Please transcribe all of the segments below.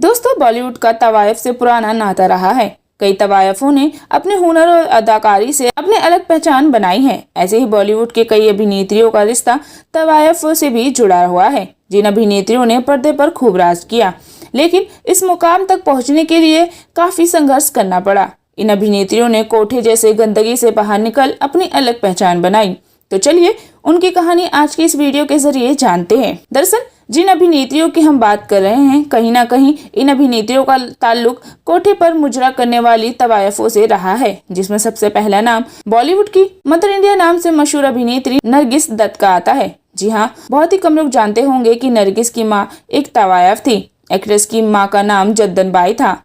दोस्तों, बॉलीवुड का तवायफ से पुराना नाता रहा है। कई तवायफों ने अपने हुनर और अदाकारी से अपने अलग पहचान बनाई है। ऐसे ही बॉलीवुड के कई अभिनेत्रियों का रिश्ता तवायफों से भी जुड़ा हुआ है, जिन अभिनेत्रियों ने पर्दे पर खूब राज किया, लेकिन इस मुकाम तक पहुंचने के लिए काफी संघर्ष करना पड़ा। इन अभिनेत्रियों ने कोठे जैसे गंदगी से बाहर निकल अपनी अलग पहचान बनाई। तो चलिए उनकी कहानी आज के इस वीडियो के जरिए जानते हैं। दरअसल जिन अभिनेत्रियों की हम बात कर रहे हैं, कहीं ना कहीं इन अभिनेत्रियों का ताल्लुक कोठे पर मुजरा करने वाली तवायफों से रहा है, जिसमें सबसे पहला नाम बॉलीवुड की मदर इंडिया नाम से मशहूर अभिनेत्री नरगिस दत्त का आता है। जी हाँ, बहुत ही कम लोग जानते होंगे कि नरगिस की माँ एक तवायफ थी। एक्ट्रेस की माँ का नाम जद्दन बाई था,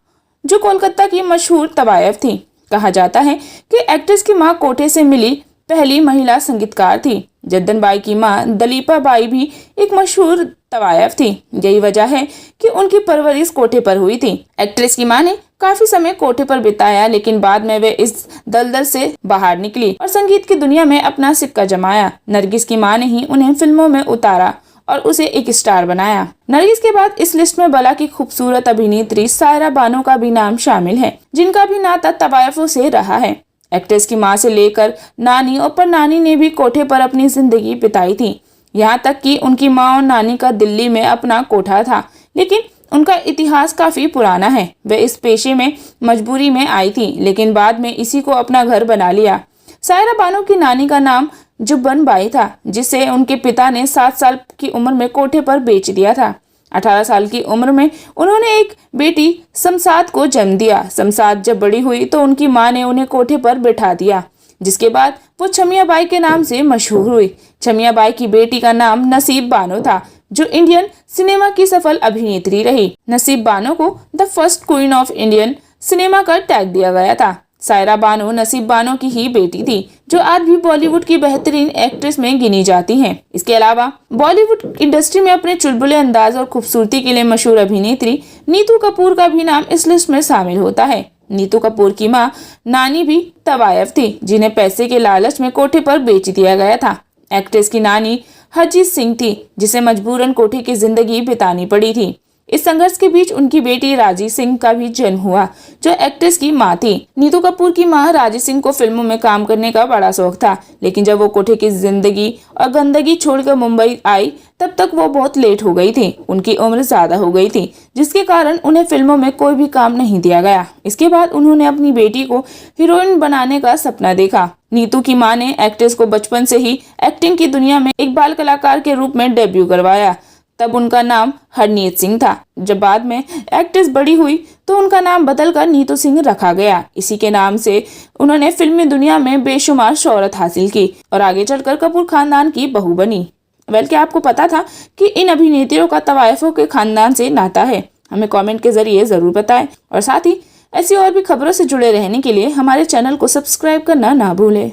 जो कोलकाता की मशहूर तवायफ थी। कहा जाता है कि एक्ट्रेस की माँ कोठे से मिली पहली महिला संगीतकार थी। जद्दन बाई की मां दलीपा बाई भी एक मशहूर तवायफ थी। यही वजह है कि उनकी परवरिश कोठे पर हुई थी। एक्ट्रेस की मां ने काफी समय कोठे पर बिताया, लेकिन बाद में वे इस दलदल से बाहर निकली और संगीत की दुनिया में अपना सिक्का जमाया। नरगिस की मां ने ही उन्हें फिल्मों में उतारा और उसे एक स्टार बनाया। नरगिस के बाद इस लिस्ट में बला की खूबसूरत अभिनेत्री सायरा बानो का भी नाम शामिल है, जिनका भी नाता तवायफों से रहा है। एक्ट्रेस की मां से लेकर नानी और परनानी ने भी कोठे पर अपनी जिंदगी बिताई थी। यहाँ तक कि उनकी मां और नानी का दिल्ली में अपना कोठा था, लेकिन उनका इतिहास काफी पुराना है। वे इस पेशे में मजबूरी में आई थी, लेकिन बाद में इसी को अपना घर बना लिया। सायरा बानो की नानी का नाम जुब्बन बाई था, जिसे उनके पिता ने 7 साल की उम्र में कोठे पर बेच दिया था। 18 साल की उम्र में उन्होंने एक बेटी शमसाद को जन्म दिया। शमसाद जब बड़ी हुई तो उनकी मां ने उन्हें कोठे पर बैठा दिया, जिसके बाद वो छमिया बाई के नाम से मशहूर हुई। छमिया बाई की बेटी का नाम नसीब बानो था, जो इंडियन सिनेमा की सफल अभिनेत्री रही। नसीब बानो को the first queen of Indian cinema का टैग दिया गया था। सायरा बानो नसीब बानो की ही बेटी थी, जो आज भी बॉलीवुड की बेहतरीन एक्ट्रेस में गिनी जाती हैं। इसके अलावा बॉलीवुड इंडस्ट्री में अपने चुलबुले अंदाज और खूबसूरती के लिए मशहूर अभिनेत्री नीतू कपूर का भी नाम इस लिस्ट में शामिल होता है। नीतू कपूर की मां नानी भी तवायफ थी, जिन्हें पैसे के लालच में कोठे पर बेच दिया गया था। एक्ट्रेस की नानी हरजीत सिंह थी, जिसे मजबूरन कोठे की जिंदगी बितानी पड़ी थी। इस संघर्ष के बीच उनकी बेटी राजी सिंह का भी जन्म हुआ, जो एक्ट्रेस की मां थी। नीतू कपूर की मां राजी सिंह को फिल्मों में काम करने का बड़ा शौक था, लेकिन जब वो कोठे की जिंदगी और गंदगी छोड़कर मुंबई आई, तब तक वो बहुत लेट हो गई थी। उनकी उम्र ज्यादा हो गई थी, जिसके कारण उन्हें फिल्मों में कोई भी काम नहीं दिया गया। इसके बाद उन्होंने अपनी बेटी को हीरोइन बनाने का सपना देखा। नीतू की मां ने एक्ट्रेस को बचपन से ही एक्टिंग की दुनिया में एक बाल कलाकार के रूप में डेब्यू करवाया। तब उनका नाम हरनीत सिंह था। जब बाद में एक्ट्रेस बड़ी हुई तो उनका नाम बदलकर नीतू सिंह रखा गया। इसी के नाम से उन्होंने फिल्मी दुनिया में बेशुमार शोहरत हासिल की और आगे चलकर कपूर खानदान की बहू बनी। क्या आपको पता था कि इन अभिनेत्रियों का तवायफों के खानदान से नाता है? हमें कमेंट के जरिए जरूर बताएं और साथ ही ऐसी और भी खबरों से जुड़े रहने के लिए हमारे चैनल को सब्सक्राइब करना ना भूलें।